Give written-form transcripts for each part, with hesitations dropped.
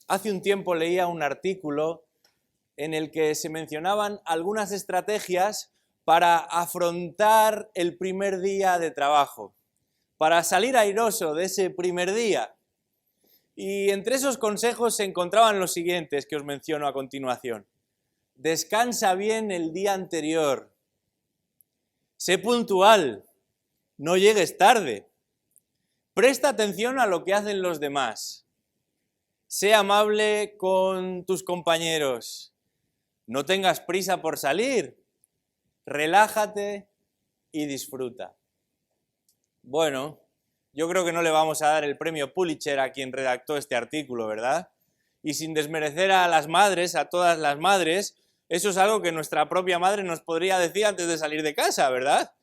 Hace un tiempo leía un artículo en el que se mencionaban algunas estrategias para afrontar el primer día de trabajo, para salir airoso de ese primer día. Y entre esos consejos se encontraban los siguientes que os menciono a continuación. Descansa bien el día anterior. Sé puntual. No llegues tarde. Presta atención a lo que hacen los demás. Sé amable con tus compañeros. No tengas prisa por salir. Relájate y disfruta. Bueno, yo creo que no le vamos a dar el premio Pulitzer a quien redactó este artículo, ¿verdad? Y sin desmerecer a las madres, a todas las madres, eso es algo que nuestra propia madre nos podría decir antes de salir de casa, ¿verdad?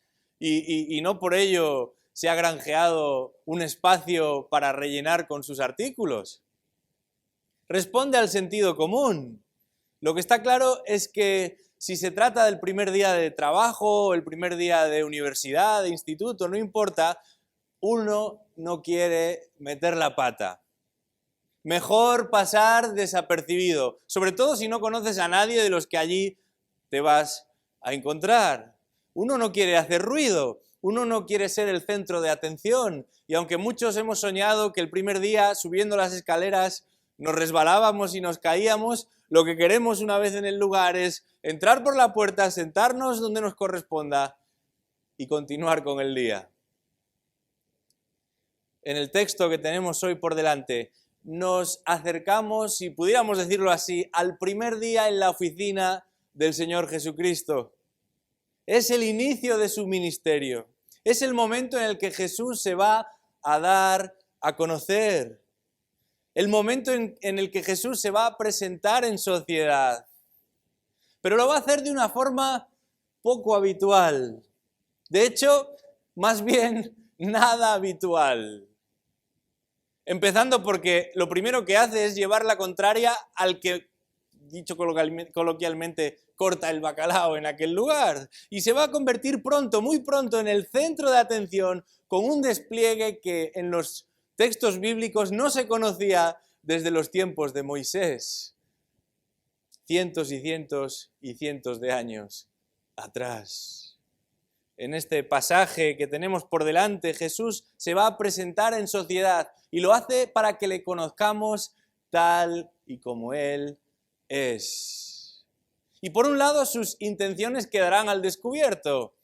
Y no por ello se ha granjeado un espacio para rellenar con sus artículos. Responde al sentido común. Lo que está claro es que si se trata del primer día de trabajo, el primer día de universidad, de instituto, no importa, uno no quiere meter la pata. Mejor pasar desapercibido, sobre todo si no conoces a nadie de los que allí te vas a encontrar. Uno no quiere hacer ruido, uno no quiere ser el centro de atención, y aunque muchos hemos soñado que el primer día, subiendo las escaleras, nos resbalábamos y nos caíamos, lo que queremos una vez en el lugar es entrar por la puerta, sentarnos donde nos corresponda y continuar con el día. En el texto que tenemos hoy por delante, nos acercamos, si pudiéramos decirlo así, al primer día en la oficina del Señor Jesucristo. Es el inicio de su ministerio. Es el momento en el que Jesús se va a dar a conocer. El momento en el que Jesús se va a presentar en sociedad. Pero lo va a hacer de una forma poco habitual. De hecho, más bien nada habitual. Empezando porque lo primero que hace es llevar la contraria al que, dicho coloquialmente, corta el bacalao en aquel lugar. Y se va a convertir pronto, muy pronto, en el centro de atención con un despliegue que en los textos bíblicos no se conocía desde los tiempos de Moisés. Cientos y cientos y cientos de años atrás. En este pasaje que tenemos por delante, Jesús se va a presentar en sociedad y lo hace para que le conozcamos tal y como Él es. Y por un lado, sus intenciones quedarán al descubierto,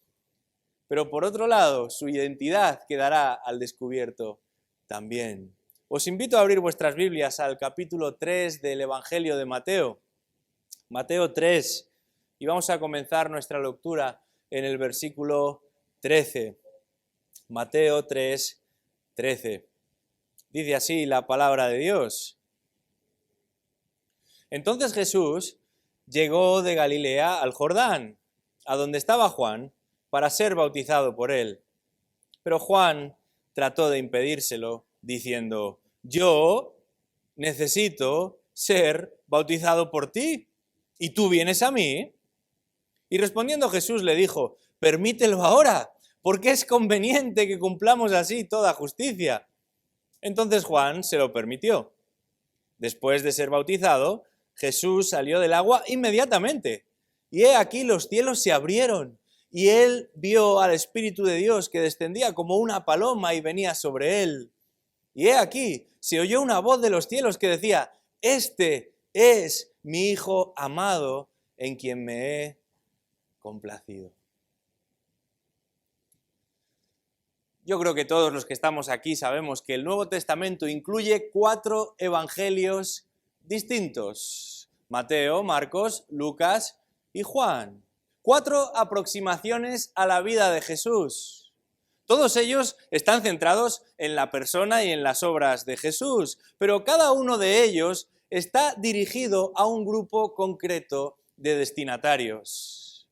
pero por otro lado, su identidad quedará al descubierto también. Os invito a abrir vuestras Biblias al capítulo 3 del Evangelio de Mateo. Mateo 3, y vamos a comenzar nuestra lectura en el versículo 13. Mateo 3, 13. Dice así la palabra de Dios. Entonces Jesús llegó de Galilea al Jordán, a donde estaba Juan, para ser bautizado por él. Pero Juan trató de impedírselo, diciendo: yo necesito ser bautizado por ti, ¿y tú vienes a mí? Y respondiendo Jesús le dijo: permítelo ahora, porque es conveniente que cumplamos así toda justicia. Entonces Juan se lo permitió. Después de ser bautizado, Jesús salió del agua inmediatamente. Y he aquí los cielos se abrieron, y él vio al Espíritu de Dios que descendía como una paloma y venía sobre él. Y he aquí, se oyó una voz de los cielos que decía: este es mi Hijo amado, en quien me he complacido. Yo creo que todos los que estamos aquí sabemos que el Nuevo Testamento incluye 4 evangelios distintos: Mateo, Marcos, Lucas y Juan. 4 aproximaciones a la vida de Jesús. Todos ellos están centrados en la persona y en las obras de Jesús, pero cada uno de ellos está dirigido a un grupo concreto de destinatarios.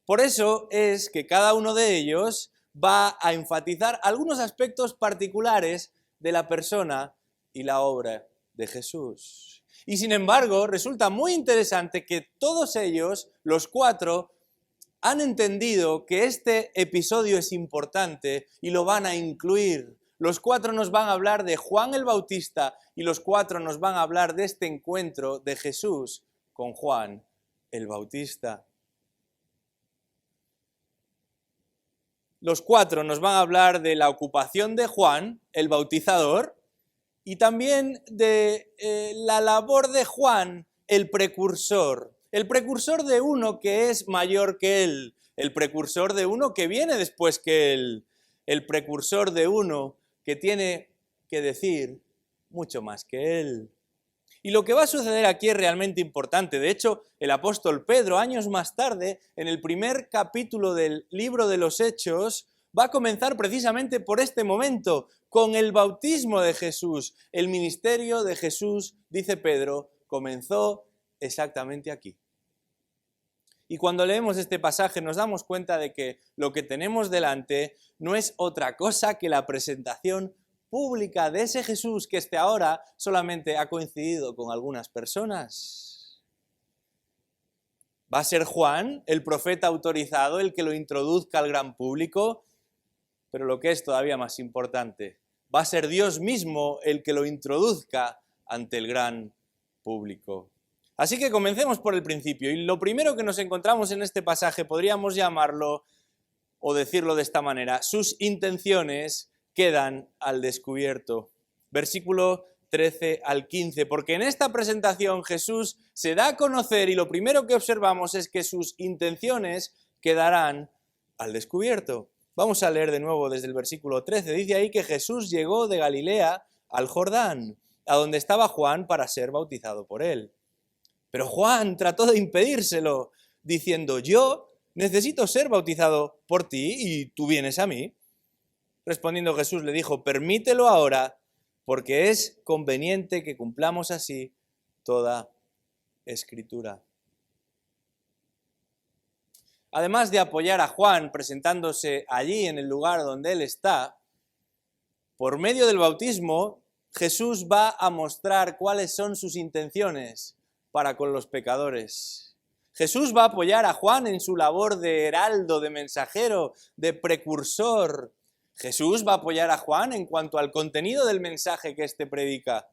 Por eso es que cada uno de ellos va a enfatizar algunos aspectos particulares de la persona y la obra de Jesús. Y sin embargo, resulta muy interesante que todos ellos, los 4, han entendido que este episodio es importante y lo van a incluir, Los 4 nos van a hablar de Juan el Bautista y los 4 nos van a hablar de este encuentro de Jesús con Juan el Bautista. Los 4 nos van a hablar de la ocupación de Juan el Bautizador y también de la labor de Juan el precursor de uno que es mayor que él, el precursor de uno que viene después que él, el precursor de uno que tiene que decir mucho más que él. Y lo que va a suceder aquí es realmente importante. De hecho, el apóstol Pedro, años más tarde, en el primer capítulo del libro de los Hechos, va a comenzar precisamente por este momento, con el bautismo de Jesús. El ministerio de Jesús, dice Pedro, comenzó exactamente aquí. Y cuando leemos este pasaje nos damos cuenta de que lo que tenemos delante no es otra cosa que la presentación pública de ese Jesús que hasta ahora solamente ha coincidido con algunas personas. ¿Va a ser Juan, el profeta autorizado, el que lo introduzca al gran público? Pero lo que es todavía más importante, va a ser Dios mismo el que lo introduzca ante el gran público. Así que comencemos por el principio. Y lo primero que nos encontramos en este pasaje podríamos llamarlo, o decirlo de esta manera, sus intenciones quedan al descubierto. Versículo 13 al 15, porque en esta presentación Jesús se da a conocer y lo primero que observamos es que sus intenciones quedarán al descubierto. Vamos a leer de nuevo desde el versículo 13. Dice ahí que Jesús llegó de Galilea al Jordán, a donde estaba Juan para ser bautizado por él. Pero Juan trató de impedírselo, diciendo, yo necesito ser bautizado por ti y tú vienes a mí. Respondiendo Jesús le dijo, permítelo ahora, porque es conveniente que cumplamos así toda Escritura. Además de apoyar a Juan presentándose allí en el lugar donde él está, por medio del bautismo, Jesús va a mostrar cuáles son sus intenciones para con los pecadores. Jesús va a apoyar a Juan en su labor de heraldo, de mensajero, de precursor. Jesús va a apoyar a Juan en cuanto al contenido del mensaje que éste predica.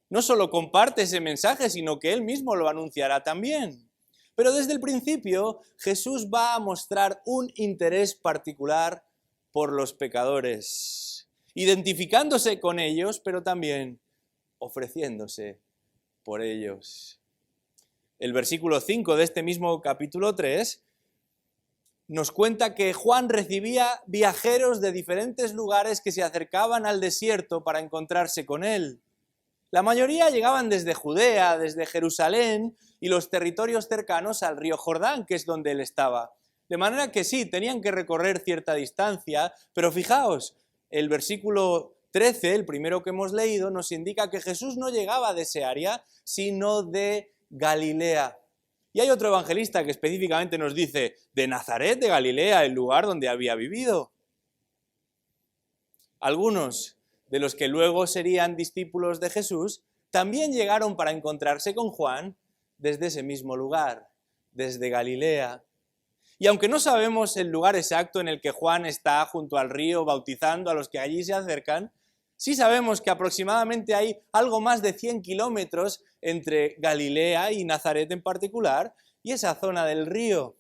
No solo comparte ese mensaje, sino que él mismo lo anunciará también. Pero desde el principio, Jesús va a mostrar un interés particular por los pecadores, identificándose con ellos, pero también ofreciéndose por ellos. El versículo 5 de este mismo capítulo 3 nos cuenta que Juan recibía viajeros de diferentes lugares que se acercaban al desierto para encontrarse con él. La mayoría llegaban desde Judea, desde Jerusalén y los territorios cercanos al río Jordán, que es donde él estaba. De manera que sí, tenían que recorrer cierta distancia, pero fijaos, el versículo 13, el primero que hemos leído, nos indica que Jesús no llegaba de ese área, sino de Galilea. Y hay otro evangelista que específicamente nos dice, de Nazaret de Galilea, el lugar donde había vivido. Algunos de los que luego serían discípulos de Jesús también llegaron para encontrarse con Juan desde ese mismo lugar, desde Galilea. Y aunque no sabemos el lugar exacto en el que Juan está junto al río bautizando a los que allí se acercan, sí sabemos que aproximadamente hay algo más de 100 kilómetros entre Galilea y Nazaret en particular, y esa zona del río.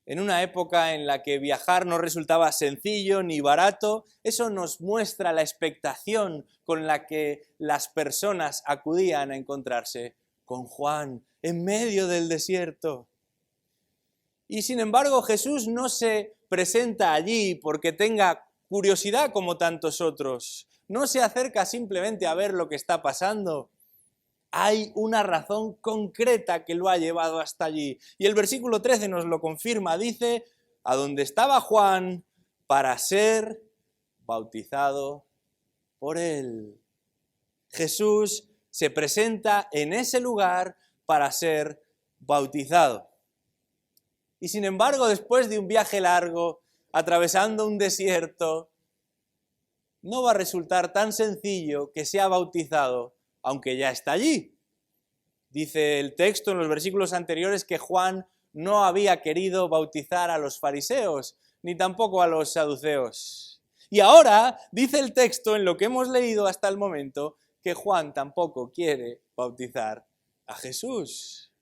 En una época en la que viajar no resultaba sencillo ni barato, eso nos muestra la expectación con la que las personas acudían a encontrarse con Juan en medio del desierto. Y sin embargo, Jesús no se presenta allí porque tenga curiosidad como tantos otros. No se acerca simplemente a ver lo que está pasando. Hay una razón concreta que lo ha llevado hasta allí. Y el versículo 13 nos lo confirma. Dice, a donde estaba Juan para ser bautizado por él. Jesús se presenta en ese lugar para ser bautizado. Y sin embargo, después de un viaje largo, atravesando un desierto, no va a resultar tan sencillo que sea bautizado, aunque ya está allí. Dice el texto en los versículos anteriores que Juan no había querido bautizar a los fariseos, ni tampoco a los saduceos. Y ahora dice el texto, en lo que hemos leído hasta el momento, que Juan tampoco quiere bautizar a Jesús.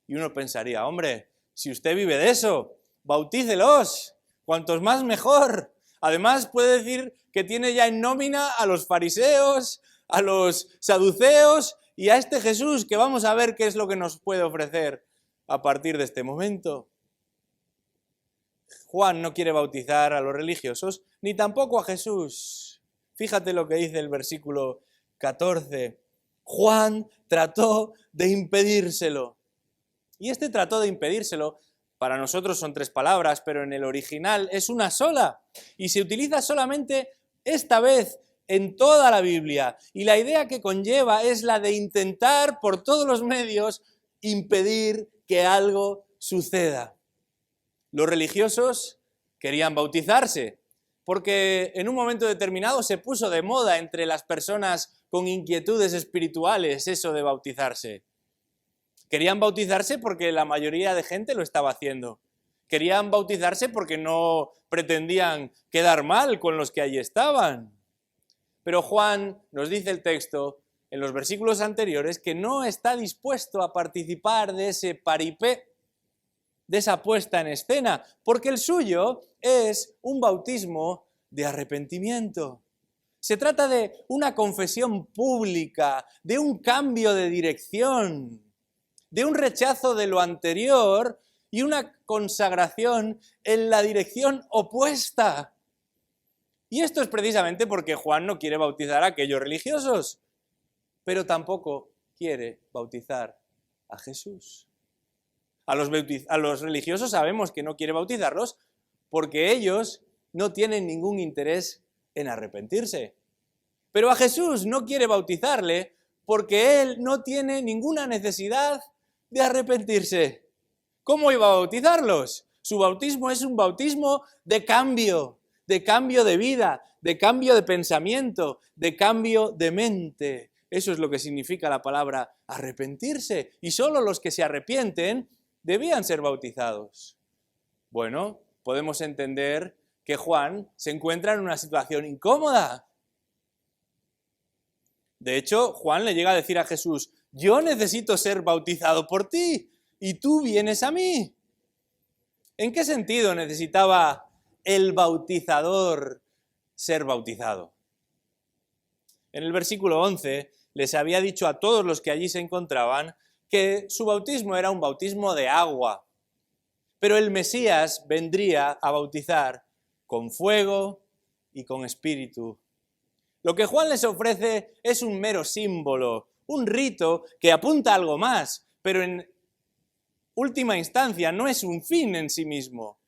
Y uno pensaría, hombre, si usted vive de eso, bautícelos, cuantos más mejor. Además puede decir que tiene ya en nómina a los fariseos, a los saduceos y a este Jesús, que vamos a ver qué es lo que nos puede ofrecer a partir de este momento. Juan no quiere bautizar a los religiosos, ni tampoco a Jesús. Fíjate lo que dice el versículo 14. Juan trató de impedírselo. Y este trató de impedírselo, para nosotros son 3 palabras, pero en el original es una sola. Y se utiliza solamente esta vez en toda la Biblia. Y la idea que conlleva es la de intentar por todos los medios impedir que algo suceda. Los religiosos querían bautizarse, porque en un momento determinado se puso de moda entre las personas con inquietudes espirituales eso de bautizarse. Querían bautizarse porque la mayoría de gente lo estaba haciendo. Querían bautizarse porque no pretendían quedar mal con los que allí estaban. Pero Juan nos dice el texto, en los versículos anteriores, que no está dispuesto a participar de ese paripé, de esa puesta en escena, porque el suyo es un bautismo de arrepentimiento. Se trata de una confesión pública, de un cambio de dirección, de un rechazo de lo anterior y una consagración en la dirección opuesta. Y esto es precisamente porque Juan no quiere bautizar a aquellos religiosos, pero tampoco quiere bautizar a Jesús. A los religiosos sabemos que no quiere bautizarlos porque ellos no tienen ningún interés en arrepentirse. Pero a Jesús no quiere bautizarle porque él no tiene ninguna necesidad de arrepentirse. ¿Cómo iba a bautizarlos? Su bautismo es un bautismo de cambio de vida, de cambio de pensamiento, de cambio de mente. Eso es lo que significa la palabra arrepentirse. Y solo los que se arrepienten debían ser bautizados. Bueno, podemos entender que Juan se encuentra en una situación incómoda. De hecho, Juan le llega a decir a Jesús, yo necesito ser bautizado por ti y tú vienes a mí. ¿En qué sentido necesitaba el bautizador ser bautizado? En el versículo 11 les había dicho a todos los que allí se encontraban que su bautismo era un bautismo de agua, pero el Mesías vendría a bautizar con fuego y con espíritu. Lo que Juan les ofrece es un mero símbolo, un rito que apunta a algo más, pero en última instancia no es un fin en sí mismo.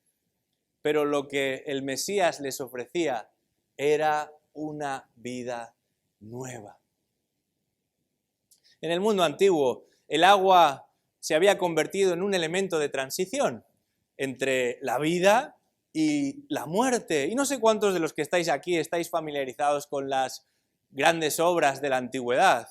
Pero lo que el Mesías les ofrecía era una vida nueva. En el mundo antiguo, el agua se había convertido en un elemento de transición entre la vida y la muerte. Y no sé cuántos de los que estáis aquí estáis familiarizados con las grandes obras de la antigüedad.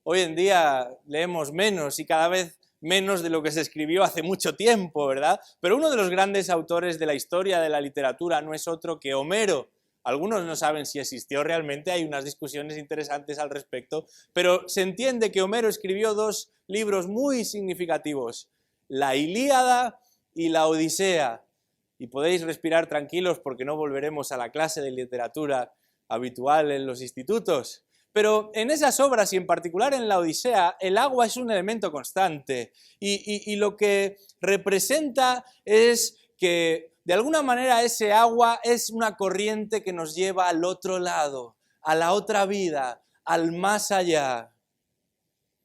Hoy en día leemos menos y cada vez menos de lo que se escribió hace mucho tiempo, ¿verdad? Pero uno de los grandes autores de la historia de la literatura no es otro que Homero. Algunos no saben si existió realmente, hay unas discusiones interesantes al respecto, pero se entiende que Homero escribió 2 libros muy significativos, la Ilíada y la Odisea. Y podéis respirar tranquilos porque no volveremos a la clase de literatura habitual en los institutos. Pero en esas obras y en particular en la Odisea, el agua es un elemento constante y lo que representa es que de alguna manera ese agua es una corriente que nos lleva al otro lado, a la otra vida, al más allá.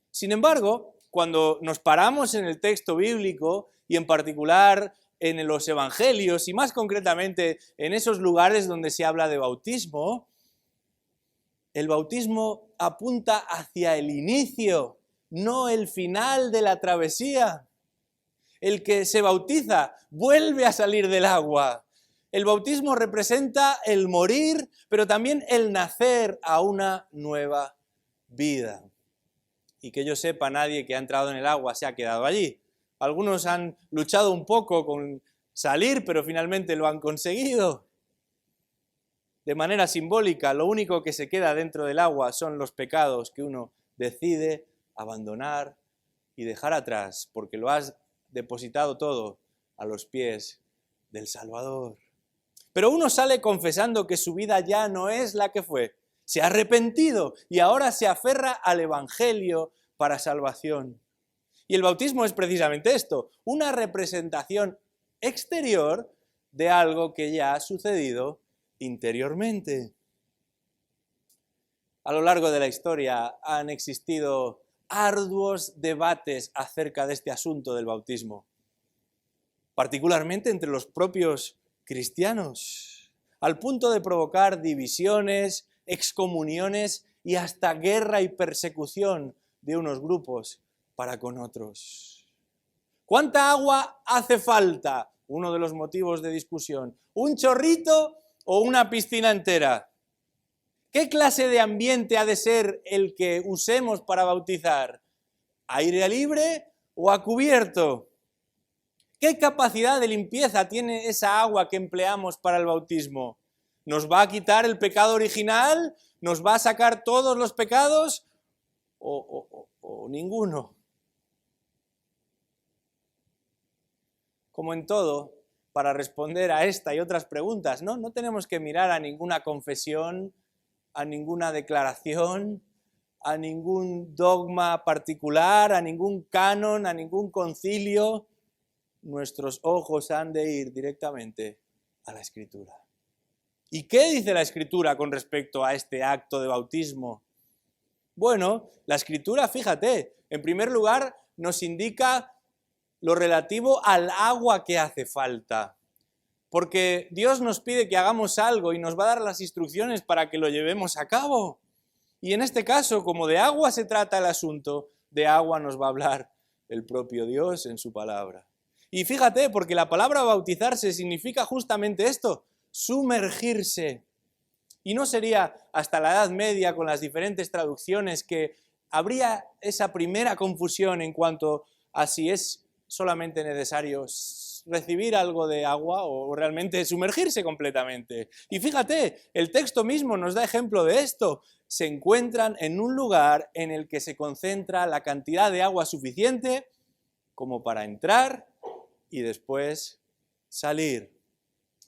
Sin embargo, cuando nos paramos en el texto bíblico y en particular en los evangelios y más concretamente en esos lugares donde se habla de bautismo, el bautismo apunta hacia el inicio, no el final de la travesía. El que se bautiza vuelve a salir del agua. El bautismo representa el morir, pero también el nacer a una nueva vida. Y que yo sepa, nadie que ha entrado en el agua se ha quedado allí. Algunos han luchado un poco con salir, pero finalmente lo han conseguido. de manera simbólica, lo único que se queda dentro del agua son los pecados que uno decide abandonar y dejar atrás, porque lo has depositado todo a los pies del Salvador. Pero uno sale confesando que su vida ya no es la que fue, se ha arrepentido y ahora se aferra al Evangelio para salvación. Y el bautismo es precisamente esto, una representación exterior de algo que ya ha sucedido interiormente. A lo largo de la historia han existido arduos debates acerca de este asunto del bautismo, particularmente entre los propios cristianos, al punto de provocar divisiones, excomuniones y hasta guerra y persecución de unos grupos para con otros. ¿Cuánta agua hace falta? Uno de los motivos de discusión. ¿Un chorrito o una piscina entera? ¿Qué clase de ambiente ha de ser el que usemos para bautizar? ¿Aire libre o a cubierto? ¿Qué capacidad de limpieza tiene esa agua que empleamos para el bautismo? ¿Nos va a quitar el pecado original? ¿Nos va a sacar todos los pecados? ¿O ninguno? Como en todo, para responder a esta y otras preguntas, no tenemos que mirar a ninguna confesión, a ninguna declaración, a ningún dogma particular, a ningún canon, a ningún concilio. Nuestros ojos han de ir directamente a la Escritura. ¿Y qué dice la Escritura con respecto a este acto de bautismo? Bueno, la Escritura, fíjate, en primer lugar nos indica lo relativo al agua que hace falta. Porque Dios nos pide que hagamos algo y nos va a dar las instrucciones para que lo llevemos a cabo. Y en este caso, como de agua se trata el asunto, de agua nos va a hablar el propio Dios en su palabra. Y fíjate, porque la palabra bautizarse significa justamente esto, sumergirse. Y no sería hasta la Edad Media, con las diferentes traducciones, que habría esa primera confusión en cuanto a si es solamente necesario recibir algo de agua o realmente sumergirse completamente. Y fíjate, el texto mismo nos da ejemplo de esto. Se encuentran en un lugar en el que se concentra la cantidad de agua suficiente como para entrar y después salir.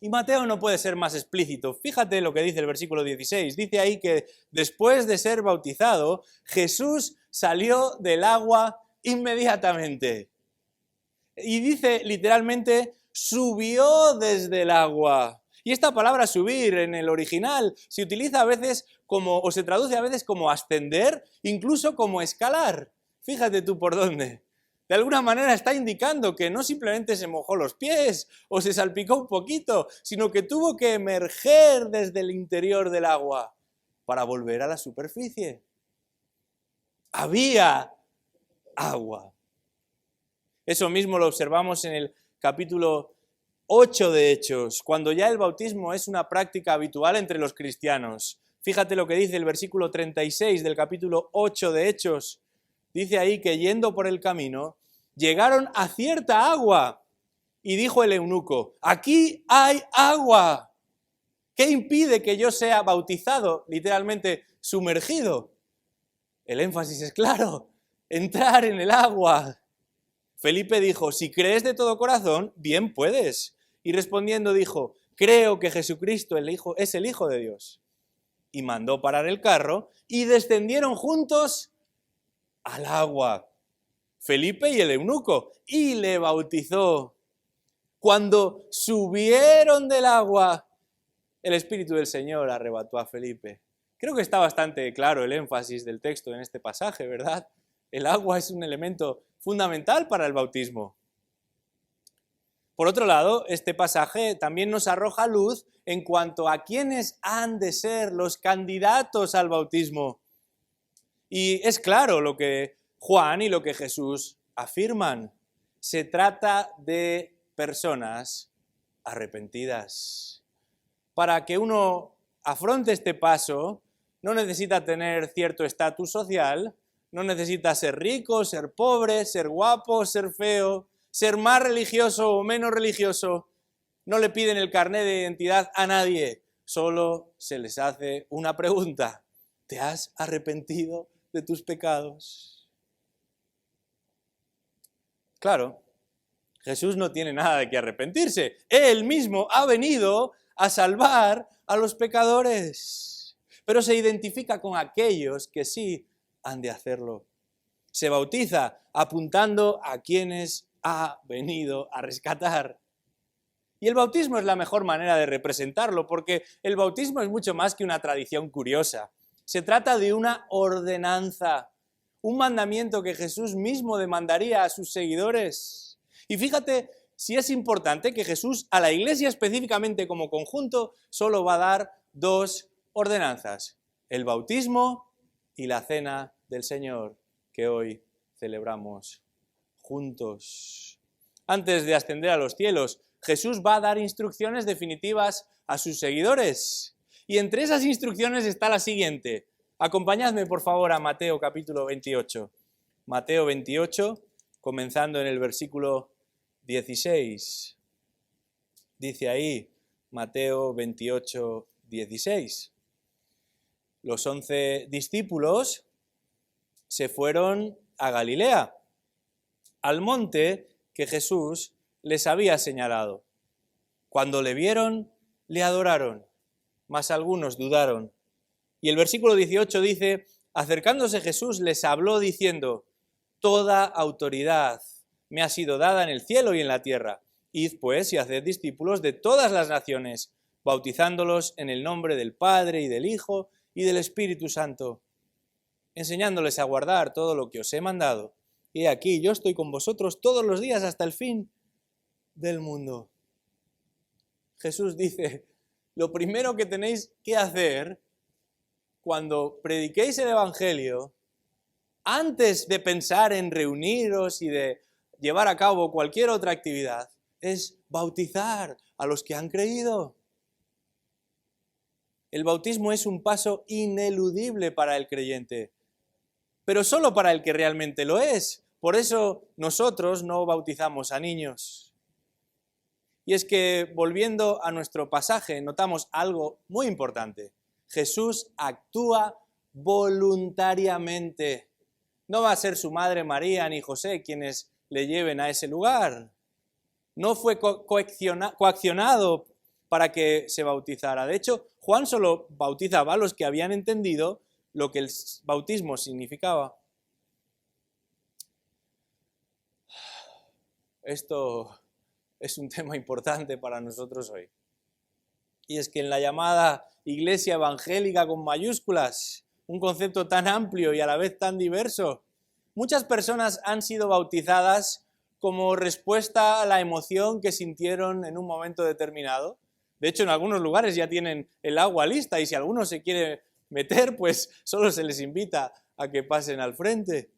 Y Mateo no puede ser más explícito. Fíjate lo que dice el versículo 16. Dice ahí que después de ser bautizado, Jesús salió del agua inmediatamente. Y dice literalmente, subió desde el agua. Y esta palabra subir en el original se utiliza a veces como, o se traduce a veces como ascender, incluso como escalar. Fíjate tú por dónde. De alguna manera está indicando que no simplemente se mojó los pies o se salpicó un poquito, sino que tuvo que emerger desde el interior del agua para volver a la superficie. Había agua. Eso mismo lo observamos en el capítulo 8 de Hechos, cuando ya el bautismo es una práctica habitual entre los cristianos. Fíjate lo que dice el versículo 36 del capítulo 8 de Hechos. Dice ahí que yendo por el camino, llegaron a cierta agua y dijo el eunuco, aquí hay agua. ¿Qué impide que yo sea bautizado, literalmente sumergido? El énfasis es claro, entrar en el agua. Felipe dijo, si crees de todo corazón, bien puedes. Y respondiendo dijo, creo que Jesucristo es el Hijo de Dios. Y mandó parar el carro y descendieron juntos al agua, Felipe y el eunuco, y le bautizó. Cuando subieron del agua, el Espíritu del Señor arrebató a Felipe. Creo que está bastante claro el énfasis del texto en este pasaje, ¿verdad? El agua es un elemento fundamental para el bautismo. Por otro lado, este pasaje también nos arroja luz en cuanto a quiénes han de ser los candidatos al bautismo. Y es claro lo que Juan y lo que Jesús afirman. Se trata de personas arrepentidas. Para que uno afronte este paso, no necesita tener cierto estatus social, no necesita ser rico, ser pobre, ser guapo, ser feo, ser más religioso o menos religioso. No le piden el carnet de identidad a nadie. solo se les hace una pregunta: ¿te has arrepentido de tus pecados? Claro, Jesús no tiene nada de qué arrepentirse. Él mismo ha venido a salvar a los pecadores, pero se identifica con aquellos que sí han de hacerlo. Se bautiza apuntando a quienes ha venido a rescatar. Y el bautismo es la mejor manera de representarlo, porque el bautismo es mucho más que una tradición curiosa. Se trata de una ordenanza, un mandamiento que Jesús mismo demandaría a sus seguidores. Y fíjate si es importante que Jesús a la Iglesia específicamente como conjunto solo va a dar dos ordenanzas: el bautismo y la cena del Señor que hoy celebramos juntos. Antes de ascender a los cielos, Jesús va a dar instrucciones definitivas a sus seguidores. Y entre esas instrucciones está la siguiente. Acompañadme por favor a Mateo capítulo 28. Mateo 28, comenzando en el versículo 16. Dice ahí, Mateo 28, 16. Los 11 discípulos se fueron a Galilea, al monte que Jesús les había señalado. Cuando le vieron, le adoraron, mas algunos dudaron. Y el versículo 18 dice: acercándose Jesús les habló diciendo: toda autoridad me ha sido dada en el cielo y en la tierra. Id pues y haced discípulos de todas las naciones, bautizándolos en el nombre del Padre y del Hijo y del Espíritu Santo, enseñándoles a guardar todo lo que os he mandado. Y aquí yo estoy con vosotros todos los días hasta el fin del mundo. Jesús dice: lo primero que tenéis que hacer cuando prediquéis el Evangelio, antes de pensar en reuniros y de llevar a cabo cualquier otra actividad, es bautizar a los que han creído. El bautismo es un paso ineludible para el creyente, pero solo para el que realmente lo es. Por eso nosotros no bautizamos a niños. Y es que, volviendo a nuestro pasaje, notamos algo muy importante. Jesús actúa voluntariamente. No va a ser su madre María ni José quienes le lleven a ese lugar. No fue coaccionado para que se bautizara. De hecho, Juan solo bautizaba a los que habían entendido lo que el bautismo significaba. Esto es un tema importante para nosotros hoy. Y es que en la llamada iglesia evangélica con mayúsculas, un concepto tan amplio y a la vez tan diverso, muchas personas han sido bautizadas como respuesta a la emoción que sintieron en un momento determinado. De hecho, en algunos lugares ya tienen el agua lista y si alguno se quiere meter, pues solo se les invita a que pasen al frente.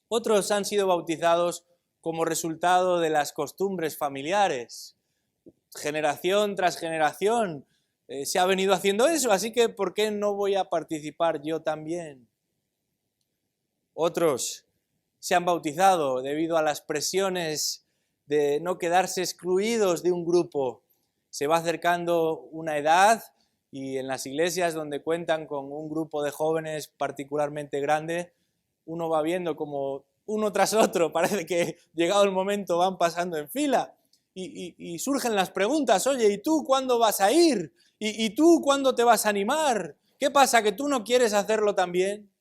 Otros han sido bautizados como resultado de las costumbres familiares. Generación tras generación se ha venido haciendo eso, así que ¿por qué no voy a participar yo también? Otros se han bautizado debido a las presiones de no quedarse excluidos de un grupo. Se va acercando una edad y en las iglesias donde cuentan con un grupo de jóvenes particularmente grande, uno va viendo como uno tras otro, parece que llegado el momento van pasando en fila y surgen las preguntas: oye, ¿y tú cuándo vas a ir? ¿Y tú cuándo te vas a animar? ¿Qué pasa, que tú no quieres hacerlo también?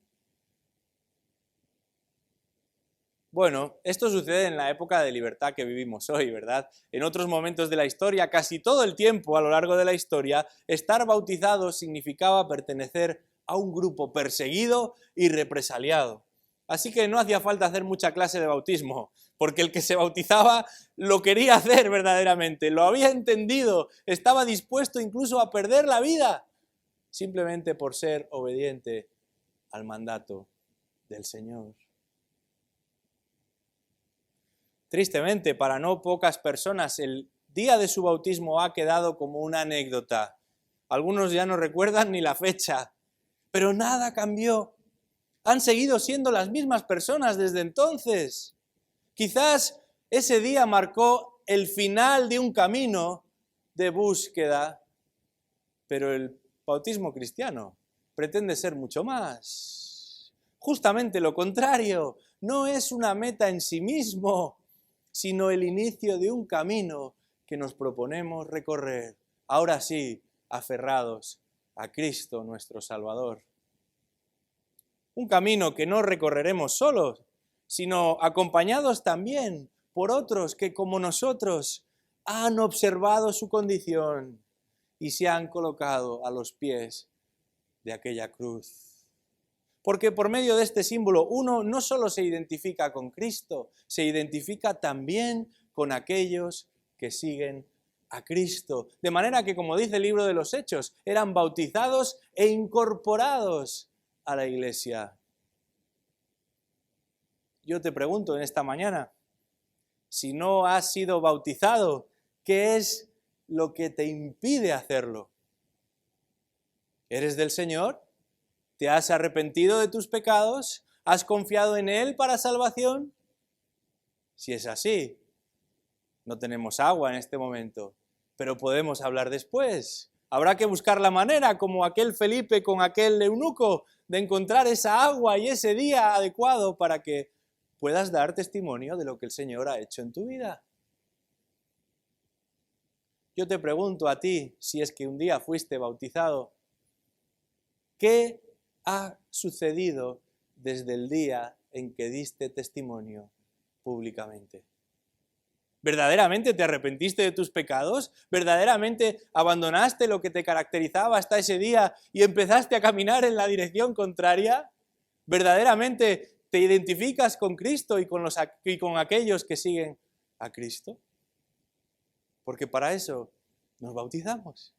Bueno, esto sucede en la época de libertad que vivimos hoy, ¿verdad? En otros momentos de la historia, casi todo el tiempo a lo largo de la historia, estar bautizado significaba pertenecer a un grupo perseguido y represaliado. Así que no hacía falta hacer mucha clase de bautismo, porque el que se bautizaba lo quería hacer verdaderamente, lo había entendido, estaba dispuesto incluso a perder la vida, simplemente por ser obediente al mandato del Señor. Tristemente, para no pocas personas, el día de su bautismo ha quedado como una anécdota. Algunos ya no recuerdan ni la fecha, pero nada cambió. Han seguido siendo las mismas personas desde entonces. Quizás ese día marcó el final de un camino de búsqueda, Pero el bautismo cristiano pretende ser mucho más. Justamente lo contrario, no es una meta en sí mismo, sino el inicio de un camino que nos proponemos recorrer, ahora sí, aferrados a Cristo nuestro Salvador. Un camino que no recorreremos solos, sino acompañados también por otros que, como nosotros, han observado su condición y se han colocado a los pies de aquella cruz. Porque por medio de este símbolo uno no solo se identifica con Cristo, se identifica también con aquellos que siguen a Cristo. De manera que, como dice el libro de los Hechos, eran bautizados e incorporados a la iglesia. Yo te pregunto en esta mañana, si no has sido bautizado, ¿qué es lo que te impide hacerlo? ¿Eres del Señor? ¿Te has arrepentido de tus pecados? ¿Has confiado en Él para salvación? Si es así, no tenemos agua en este momento, pero podemos hablar después. Habrá que buscar la manera, como aquel Felipe con aquel eunuco, de encontrar esa agua y ese día adecuado para que puedas dar testimonio de lo que el Señor ha hecho en tu vida. Yo te pregunto a ti, si es que un día fuiste bautizado, ¿qué ha sucedido desde el día en que diste testimonio públicamente? ¿Verdaderamente te arrepentiste de tus pecados? ¿Verdaderamente abandonaste lo que te caracterizaba hasta ese día y empezaste a caminar en la dirección contraria? ¿Verdaderamente te identificas con Cristo y con aquellos que siguen a Cristo? Porque para eso nos bautizamos.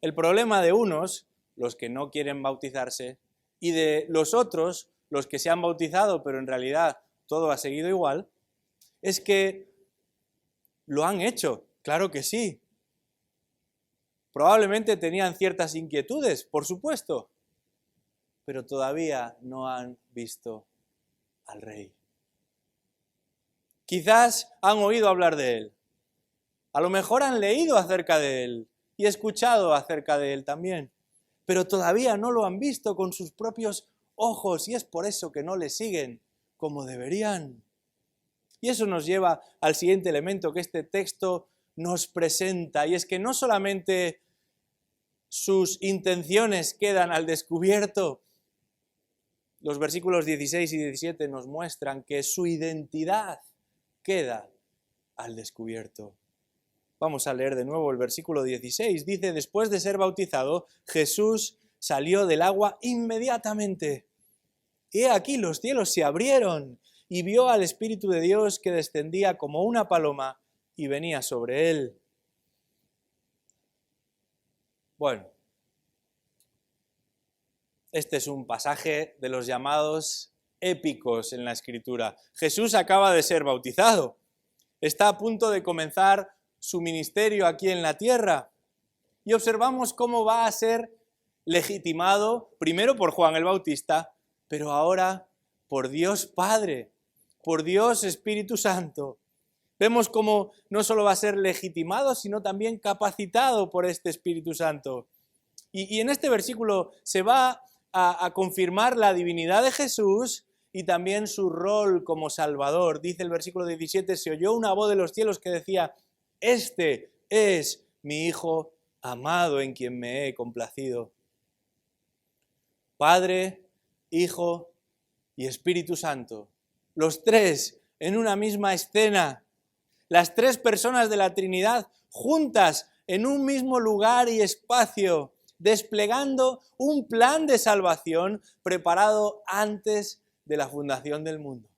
El problema de unos, los que no quieren bautizarse, y de los otros, los que se han bautizado, pero en realidad todo ha seguido igual, es que lo han hecho, claro que sí. Probablemente tenían ciertas inquietudes, por supuesto, pero todavía no han visto al Rey. Quizás han oído hablar de Él, a lo mejor han leído acerca de Él y escuchado acerca de Él también, pero todavía no lo han visto con sus propios ojos y es por eso que no le siguen como deberían. Y eso nos lleva al siguiente elemento que este texto nos presenta, y es que no solamente sus intenciones quedan al descubierto, los versículos 16 y 17 nos muestran que su identidad queda al descubierto. Vamos a leer de nuevo el versículo 16. Dice, después de ser bautizado, Jesús salió del agua inmediatamente. Y he aquí los cielos se abrieron y vio al Espíritu de Dios que descendía como una paloma y venía sobre él. Bueno, este es un pasaje de los llamados épicos en la Escritura. Jesús acaba de ser bautizado. Está a punto de comenzar su ministerio aquí en la tierra. Y observamos cómo va a ser legitimado primero por Juan el Bautista, pero ahora por Dios Padre, por Dios Espíritu Santo. Vemos cómo no solo va a ser legitimado, sino también capacitado por este Espíritu Santo. Y en este versículo se va a confirmar la divinidad de Jesús y también su rol como Salvador. Dice el versículo 17, se oyó una voz de los cielos que decía, este es mi Hijo amado en quien me he complacido. Padre, Hijo y Espíritu Santo, los tres en una misma escena, las tres personas de la Trinidad juntas en un mismo lugar y espacio, desplegando un plan de salvación preparado antes de la fundación del mundo.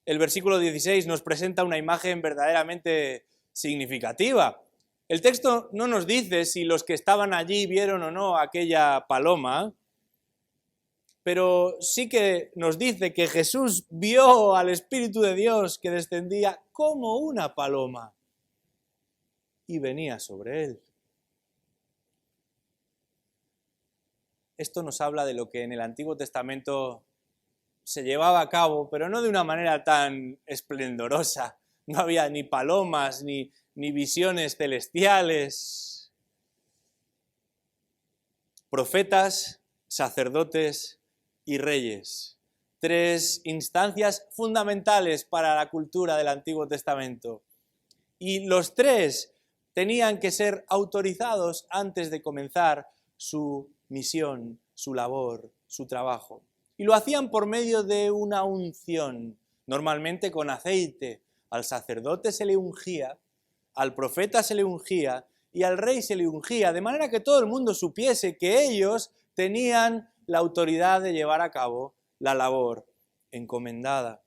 El versículo 16 nos presenta una imagen verdaderamente significativa. El texto no nos dice si los que estaban allí vieron o no aquella paloma, pero sí que nos dice que Jesús vio al Espíritu de Dios que descendía como una paloma y venía sobre él. Esto nos habla de lo que en el Antiguo Testamento se llevaba a cabo, pero no de una manera tan esplendorosa, No había ni palomas, ni visiones celestiales. Profetas, sacerdotes y reyes. 3 instancias fundamentales para la cultura del Antiguo Testamento. Y los 3 tenían que ser autorizados antes de comenzar su misión, su labor, su trabajo. Y lo hacían por medio de una unción, normalmente con aceite. Al sacerdote se le ungía, al profeta se le ungía y al rey se le ungía, de manera que todo el mundo supiese que ellos tenían la autoridad de llevar a cabo la labor encomendada.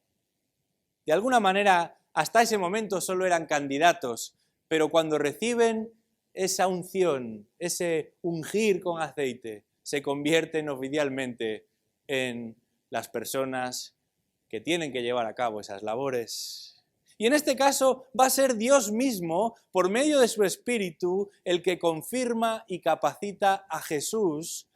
De alguna manera, hasta ese momento solo eran candidatos, pero cuando reciben esa unción, ese ungir con aceite, se convierten oficialmente en las personas que tienen que llevar a cabo esas labores. Y en este caso va a ser Dios mismo, por medio de su Espíritu, el que confirma y capacita a Jesús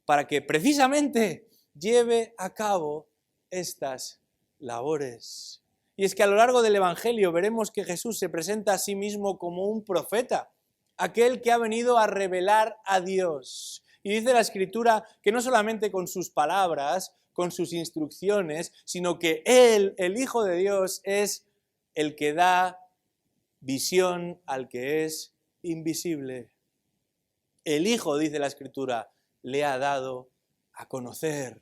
para que precisamente lleve a cabo estas labores. Y es que a lo largo del Evangelio veremos que Jesús se presenta a sí mismo como un profeta, aquel que ha venido a revelar a Dios. Y dice la Escritura que no solamente con sus palabras, con sus instrucciones, sino que Él, el Hijo de Dios, es el que da visión al que es invisible. El Hijo, dice la Escritura, le ha dado a conocer.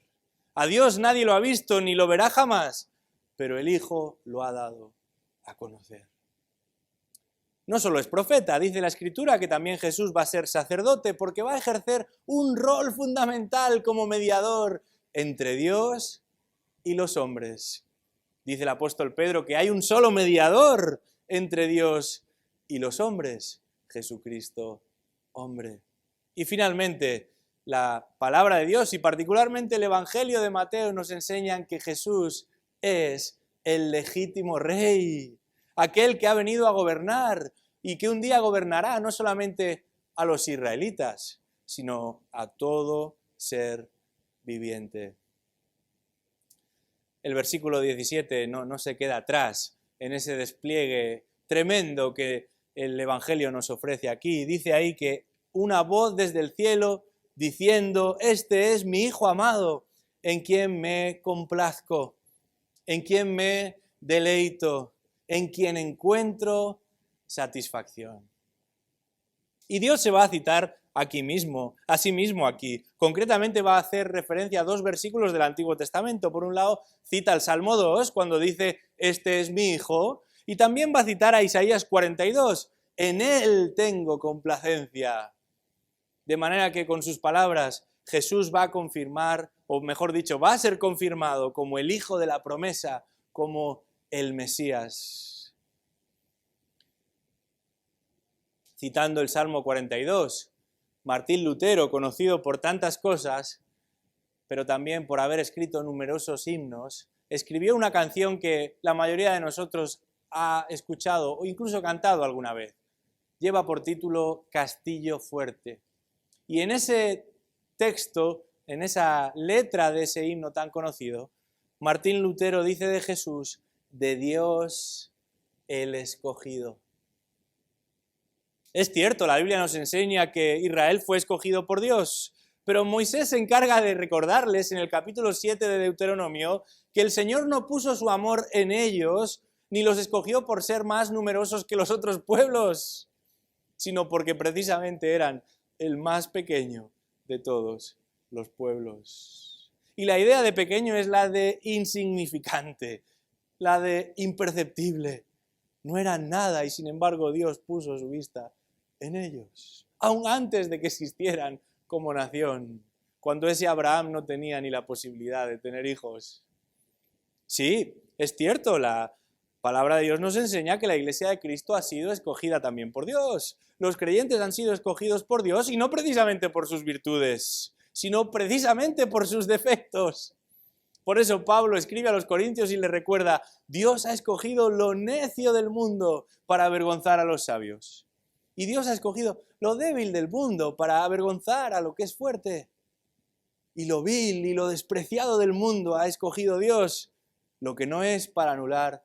A Dios nadie lo ha visto ni lo verá jamás, pero el Hijo lo ha dado a conocer. No solo es profeta, dice la Escritura que también Jesús va a ser sacerdote porque va a ejercer un rol fundamental como mediador entre Dios y los hombres. Dice el apóstol Pedro que hay un solo mediador entre Dios y los hombres, Jesucristo, hombre. Y finalmente, la palabra de Dios y particularmente el Evangelio de Mateo nos enseñan que Jesús es el legítimo rey, aquel que ha venido a gobernar y que un día gobernará no solamente a los israelitas, sino a todo ser viviente. El versículo 17 no se queda atrás en ese despliegue tremendo que el Evangelio nos ofrece aquí. Dice ahí que una voz desde el cielo diciendo: este es mi Hijo amado, en quien me complazco, en quien me deleito, en quien encuentro satisfacción. Y Dios se va a citar aquí mismo, a sí mismo aquí. Concretamente va a hacer referencia a 2 versículos del Antiguo Testamento. Por un lado, cita el Salmo 2, cuando dice: este es mi Hijo, y también va a citar a Isaías 42, en él tengo complacencia. De manera que con sus palabras Jesús va a confirmar, o mejor dicho, va a ser confirmado como el Hijo de la promesa, como el Mesías. Citando el Salmo 42, Martín Lutero, conocido por tantas cosas, pero también por haber escrito numerosos himnos, escribió una canción que la mayoría de nosotros ha escuchado o incluso cantado alguna vez. Lleva por título Castillo Fuerte. Y en ese texto, en esa letra de ese himno tan conocido, Martín Lutero dice de Jesús: de Dios el escogido. Es cierto, la Biblia nos enseña que Israel fue escogido por Dios, pero Moisés se encarga de recordarles en el capítulo 7 de Deuteronomio que el Señor no puso su amor en ellos, ni los escogió por ser más numerosos que los otros pueblos, sino porque precisamente eran el más pequeño de todos los pueblos. Y la idea de pequeño es la de insignificante, la de imperceptible. No eran nada y sin embargo Dios puso su vista en ellos, aún antes de que existieran como nación, cuando ese Abraham no tenía ni la posibilidad de tener hijos. Sí, es cierto, la palabra de Dios nos enseña que la Iglesia de Cristo ha sido escogida también por Dios. Los creyentes han sido escogidos por Dios y no precisamente por sus virtudes, sino precisamente por sus defectos. Por eso Pablo escribe a los Corintios y les recuerda: Dios ha escogido lo necio del mundo para avergonzar a los sabios. Y Dios ha escogido lo débil del mundo para avergonzar a lo que es fuerte. Y lo vil y lo despreciado del mundo ha escogido Dios, lo que no es, para anular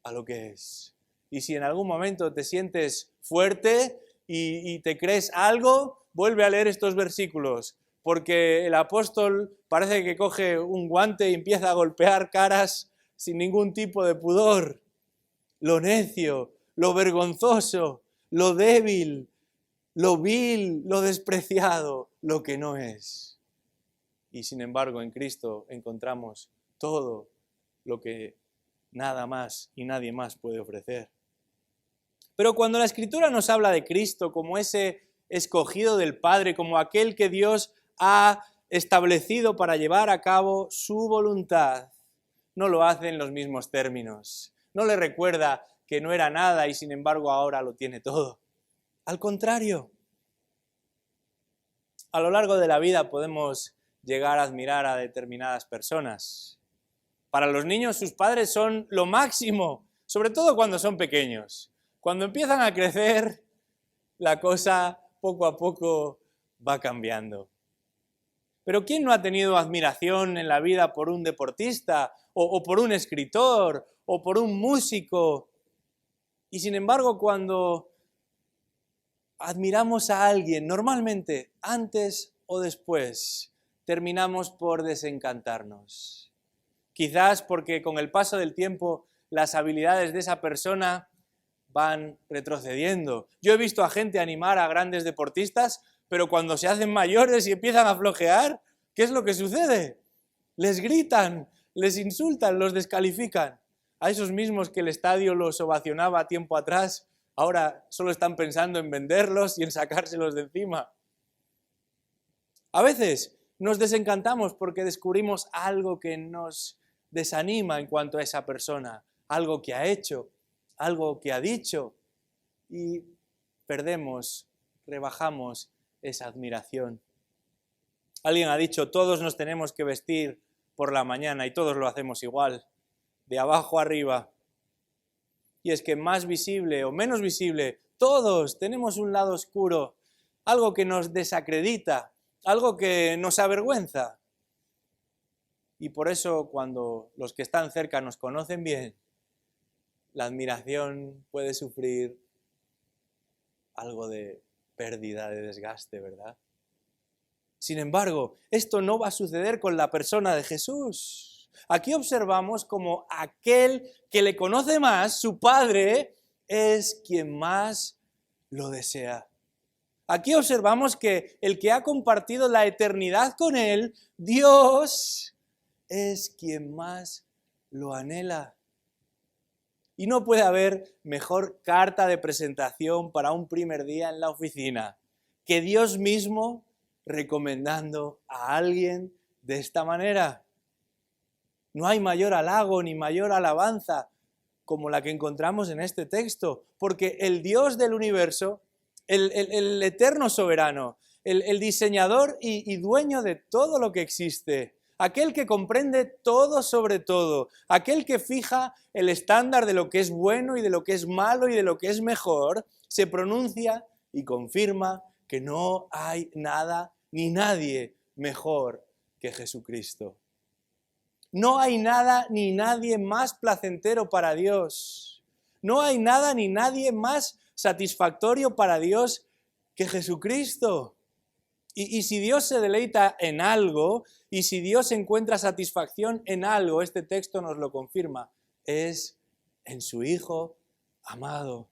a lo que es. Y si en algún momento te sientes fuerte y te crees algo, vuelve a leer estos versículos, porque el apóstol parece que coge un guante y empieza a golpear caras sin ningún tipo de pudor. Lo necio, lo vergonzoso, lo débil, lo vil, lo despreciado, lo que no es. Y sin embargo, en Cristo encontramos todo lo que nada más y nadie más puede ofrecer. Pero cuando la Escritura nos habla de Cristo como ese escogido del Padre, como aquel que Dios ha establecido para llevar a cabo su voluntad, no lo hace en los mismos términos. No le recuerda que no era nada y sin embargo ahora lo tiene todo. Al contrario, a lo largo de la vida podemos llegar a admirar a determinadas personas. Para los niños sus padres son lo máximo, sobre todo cuando son pequeños. Cuando empiezan a crecer, la cosa poco a poco va cambiando. Pero ¿quién no ha tenido admiración en la vida por un deportista, o por un escritor, o por un músico? Y sin embargo, cuando admiramos a alguien, normalmente, antes o después, terminamos por desencantarnos. Quizás porque con el paso del tiempo las habilidades de esa persona van retrocediendo. Yo he visto a gente animar a grandes deportistas, pero cuando se hacen mayores y empiezan a flojear, ¿qué es lo que sucede? Les gritan, les insultan, los descalifican. A esos mismos que el estadio los ovacionaba tiempo atrás, ahora solo están pensando en venderlos y en sacárselos de encima. A veces nos desencantamos porque descubrimos algo que nos desanima en cuanto a esa persona, algo que ha hecho, algo que ha dicho, y perdemos, rebajamos esa admiración. Alguien ha dicho, todos nos tenemos que vestir por la mañana y todos lo hacemos igual, de abajo arriba. Y es que más visible o menos visible, todos tenemos un lado oscuro, algo que nos desacredita, algo que nos avergüenza. Y por eso cuando los que están cerca nos conocen bien, la admiración puede sufrir algo de pérdida, de desgaste, ¿verdad? Sin embargo, esto no va a suceder con la persona de Jesús. Aquí observamos como aquel que le conoce más, su Padre, es quien más lo desea. Aquí observamos que el que ha compartido la eternidad con él, Dios, es quien más lo anhela. Y no puede haber mejor carta de presentación para un primer día en la oficina que Dios mismo recomendando a alguien de esta manera. No hay mayor halago ni mayor alabanza como la que encontramos en este texto, porque el Dios del universo, el eterno soberano, el diseñador y dueño de todo lo que existe, aquel que comprende todo sobre todo, aquel que fija el estándar de lo que es bueno y de lo que es malo y de lo que es mejor, se pronuncia y confirma que no hay nada ni nadie mejor que Jesucristo. No hay nada ni nadie más placentero para Dios. No hay nada ni nadie más satisfactorio para Dios que Jesucristo. Y si Dios se deleita en algo, y si Dios encuentra satisfacción en algo, este texto nos lo confirma, es en su Hijo amado.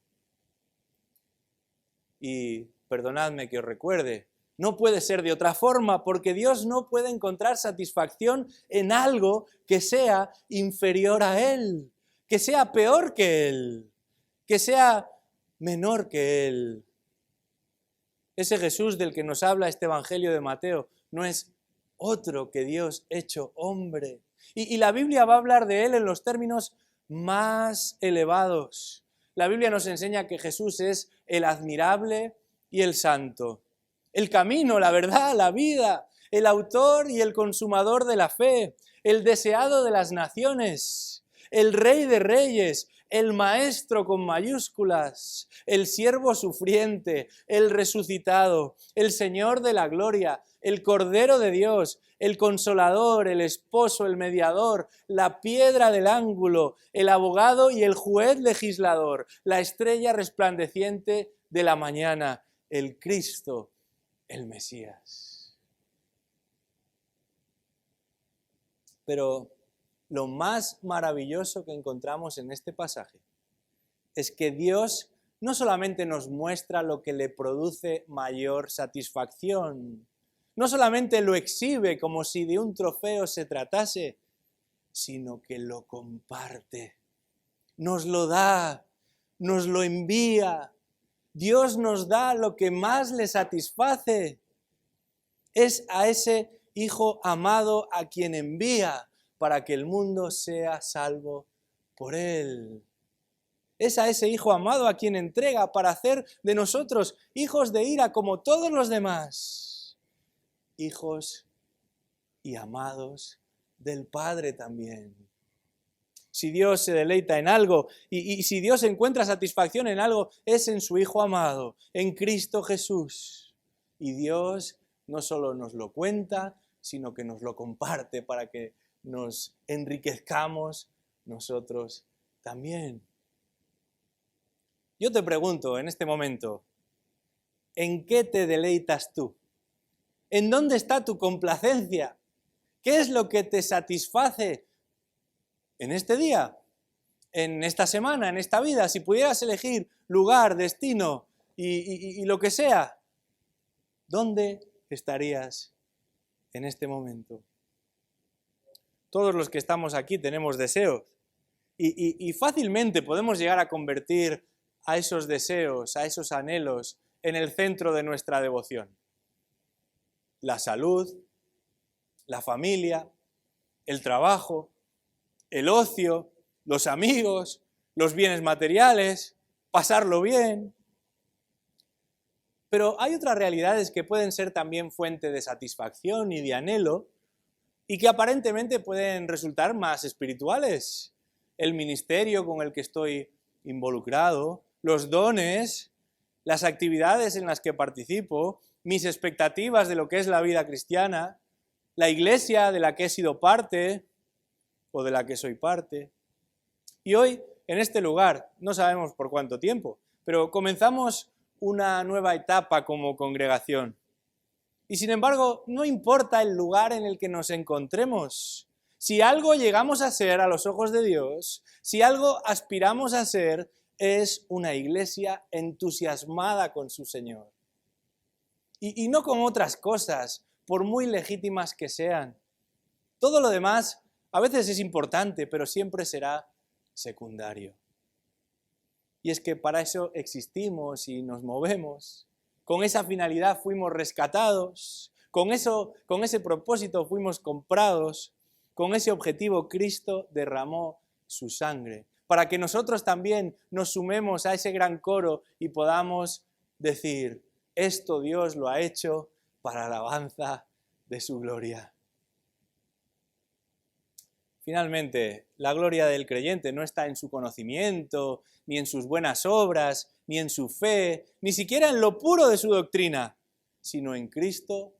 Y perdonadme que os recuerde, no puede ser de otra forma, porque Dios no puede encontrar satisfacción en algo que sea inferior a Él, que sea peor que Él, que sea menor que Él. Ese Jesús del que nos habla este Evangelio de Mateo no es otro que Dios hecho hombre. Y la Biblia va a hablar de Él en los términos más elevados. La Biblia nos enseña que Jesús es el admirable y el santo, el camino, la verdad, la vida, el autor y el consumador de la fe, el deseado de las naciones, el Rey de reyes, el Maestro con mayúsculas, el siervo sufriente, el resucitado, el Señor de la gloria, el Cordero de Dios, el Consolador, el Esposo, el Mediador, la piedra del ángulo, el abogado y el juez legislador, la estrella resplandeciente de la mañana, el Cristo, el Mesías. Pero lo más maravilloso que encontramos en este pasaje es que Dios no solamente nos muestra lo que le produce mayor satisfacción, no solamente lo exhibe como si de un trofeo se tratase, sino que lo comparte, nos lo da, nos lo envía. Dios nos da lo que más le satisface. Es a ese Hijo amado a quien envía para que el mundo sea salvo por Él. Es a ese Hijo amado a quien entrega para hacer de nosotros hijos de ira como todos los demás. Hijos y amados del Padre también. Si Dios se deleita en algo y si Dios encuentra satisfacción en algo, es en su Hijo amado, en Cristo Jesús. Y Dios no solo nos lo cuenta, sino que nos lo comparte para que nos enriquezcamos nosotros también. Yo te pregunto en este momento, ¿en qué te deleitas tú? ¿En dónde está tu complacencia? ¿Qué es lo que te satisface en este día, en esta semana, en esta vida? Si pudieras elegir lugar, destino y lo que sea, ¿dónde estarías en este momento? Todos los que estamos aquí tenemos deseos y fácilmente podemos llegar a convertir a esos deseos, a esos anhelos en el centro de nuestra devoción. La salud, la familia, el trabajo, el ocio, los amigos, los bienes materiales, pasarlo bien. Pero hay otras realidades que pueden ser también fuente de satisfacción y de anhelo y que aparentemente pueden resultar más espirituales. El ministerio con el que estoy involucrado, los dones, las actividades en las que participo, mis expectativas de lo que es la vida cristiana, la iglesia de la que he sido parte o de la que soy parte. Y hoy, en este lugar, no sabemos por cuánto tiempo, pero comenzamos una nueva etapa como congregación. Y sin embargo, no importa el lugar en el que nos encontremos. Si algo llegamos a ser a los ojos de Dios, si algo aspiramos a ser, es una iglesia entusiasmada con su Señor. Y no con otras cosas, por muy legítimas que sean. Todo lo demás a veces es importante, pero siempre será secundario. Y es que para eso existimos y nos movemos. Con esa finalidad fuimos rescatados, con ese propósito fuimos comprados, con ese objetivo Cristo derramó su sangre, para que nosotros también nos sumemos a ese gran coro y podamos decir, esto Dios lo ha hecho para alabanza de su gloria. Finalmente, la gloria del creyente no está en su conocimiento, ni en sus buenas obras, ni en su fe, ni siquiera en lo puro de su doctrina, sino en Cristo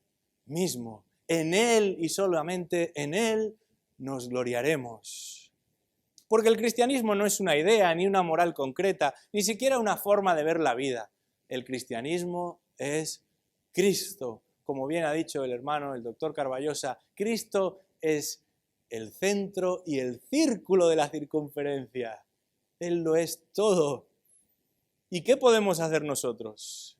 mismo. En Él y solamente en Él nos gloriaremos. Porque el cristianismo no es una idea, ni una moral concreta, ni siquiera una forma de ver la vida. El cristianismo es Cristo. Como bien ha dicho el hermano, el doctor Carballosa, Cristo es el centro y el círculo de la circunferencia. Él lo es todo. ¿Y qué podemos hacer nosotros?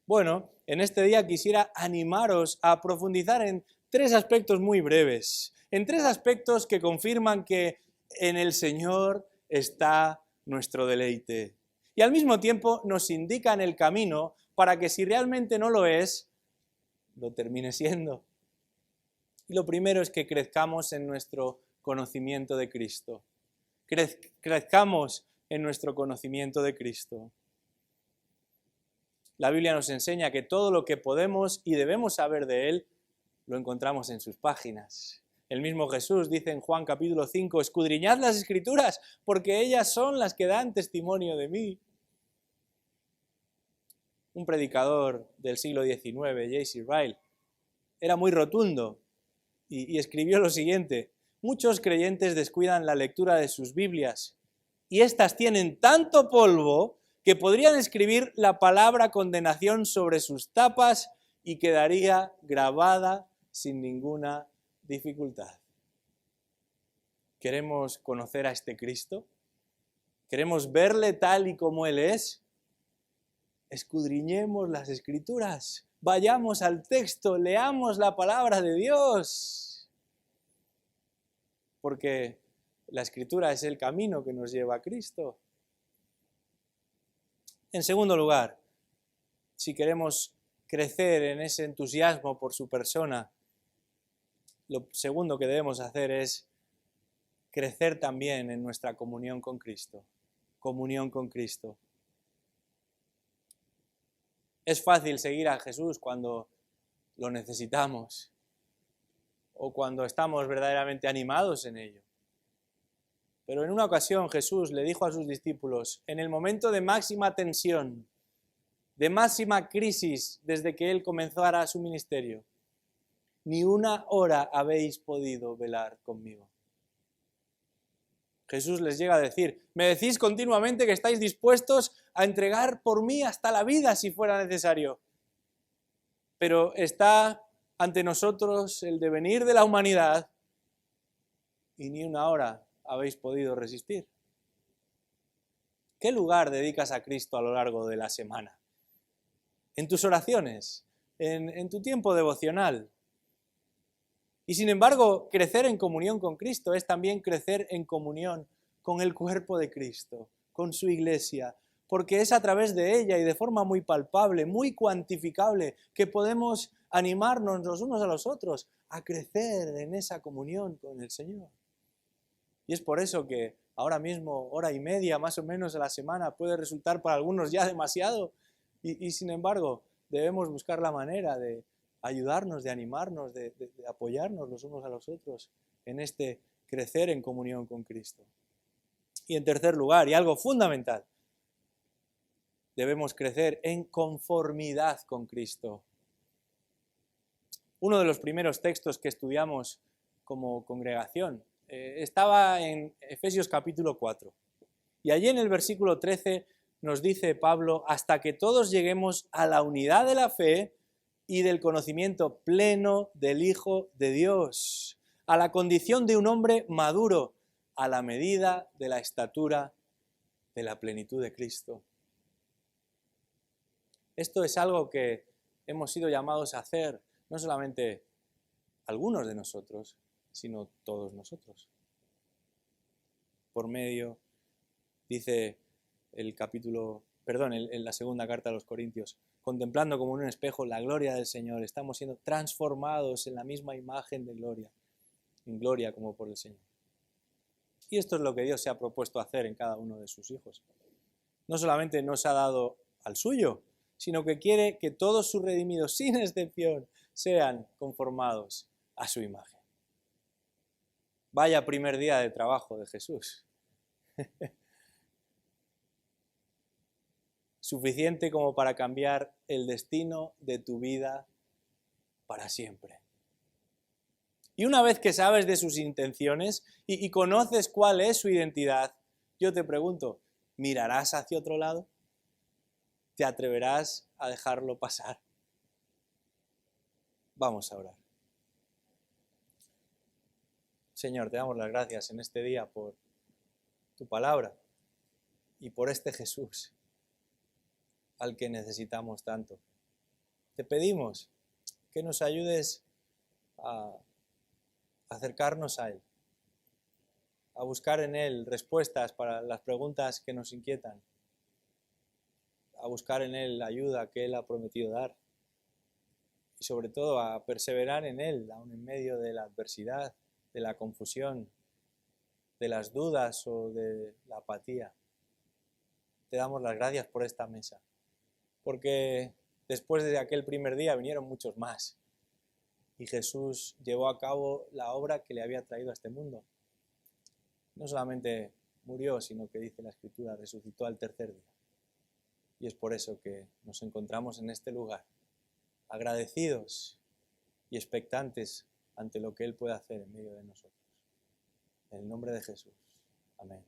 Bueno, en este día quisiera animaros a profundizar en 3 aspectos muy breves, en 3 aspectos que confirman que en el Señor está nuestro deleite. Y al mismo tiempo nos indican el camino para que si realmente no lo es, lo termine siendo. Y lo primero es que crezcamos en nuestro conocimiento de Cristo. Crezcamos en nuestro conocimiento de Cristo. La Biblia nos enseña que todo lo que podemos y debemos saber de Él lo encontramos en sus páginas. El mismo Jesús dice en Juan capítulo 5, escudriñad las Escrituras, porque ellas son las que dan testimonio de mí. Un predicador del siglo XIX, J.C. Ryle, era muy rotundo y escribió lo siguiente: muchos creyentes descuidan la lectura de sus Biblias y éstas tienen tanto polvo que podrían escribir la palabra condenación sobre sus tapas y quedaría grabada sin ninguna dificultad. ¿Queremos conocer a este Cristo? ¿Queremos verle tal y como Él es? Escudriñemos las Escrituras, vayamos al texto, leamos la palabra de Dios. Porque la Escritura es el camino que nos lleva a Cristo. En segundo lugar, si queremos crecer en ese entusiasmo por su persona, lo segundo que debemos hacer es crecer también en nuestra comunión con Cristo. Comunión con Cristo. Es fácil seguir a Jesús cuando lo necesitamos o cuando estamos verdaderamente animados en ello. Pero en una ocasión Jesús le dijo a sus discípulos, en el momento de máxima tensión, de máxima crisis desde que Él comenzara su ministerio, ni una hora habéis podido velar conmigo. Jesús les llega a decir, me decís continuamente que estáis dispuestos a entregar por mí hasta la vida si fuera necesario. Pero está ante nosotros el devenir de la humanidad y ni una hora habéis podido resistir. ¿Qué lugar dedicas a Cristo a lo largo de la semana? En tus oraciones, en tu tiempo devocional. Y sin embargo, crecer en comunión con Cristo es también crecer en comunión con el cuerpo de Cristo, con su iglesia, porque es a través de ella y de forma muy palpable, muy cuantificable, que podemos animarnos los unos a los otros a crecer en esa comunión con el Señor. Y es por eso que ahora mismo, hora y media más o menos a la semana, puede resultar para algunos ya demasiado, y sin embargo, debemos buscar la manera de ayudarnos, de animarnos, de apoyarnos los unos a los otros en este crecer en comunión con Cristo. Y en tercer lugar, y algo fundamental, debemos crecer en conformidad con Cristo. Uno de los primeros textos que estudiamos como congregación estaba en Efesios capítulo 4. Y allí en el versículo 13 nos dice Pablo, hasta que todos lleguemos a la unidad de la fe y del conocimiento pleno del Hijo de Dios, a la condición de un hombre maduro, a la medida de la estatura de la plenitud de Cristo. Esto es algo que hemos sido llamados a hacer, no solamente algunos de nosotros, sino todos nosotros. Por medio, dice en la segunda carta a los Corintios, contemplando como en un espejo la gloria del Señor, estamos siendo transformados en la misma imagen de gloria, en gloria como por el Señor. Y esto es lo que Dios se ha propuesto hacer en cada uno de sus hijos. No solamente nos ha dado al suyo, sino que quiere que todos sus redimidos, sin excepción, sean conformados a su imagen. Vaya primer día de trabajo de Jesús. Suficiente como para cambiar el destino de tu vida para siempre. Y una vez que sabes de sus intenciones y conoces cuál es su identidad, yo te pregunto, ¿mirarás hacia otro lado? ¿Te atreverás a dejarlo pasar? Vamos a orar. Señor, te damos las gracias en este día por tu palabra y por este Jesús al que necesitamos tanto. Te pedimos que nos ayudes a acercarnos a Él, a buscar en Él respuestas para las preguntas que nos inquietan, a buscar en Él la ayuda que Él ha prometido dar y sobre todo a perseverar en Él, aun en medio de la adversidad, de la confusión, de las dudas o de la apatía. Te damos las gracias por esta mesa, porque después de aquel primer día vinieron muchos más. y Jesús llevó a cabo la obra que le había traído a este mundo. No solamente murió, sino que dice la Escritura, resucitó al tercer día. Y es por eso que nos encontramos en este lugar, agradecidos y expectantes ante lo que Él puede hacer en medio de nosotros. En el nombre de Jesús. Amén.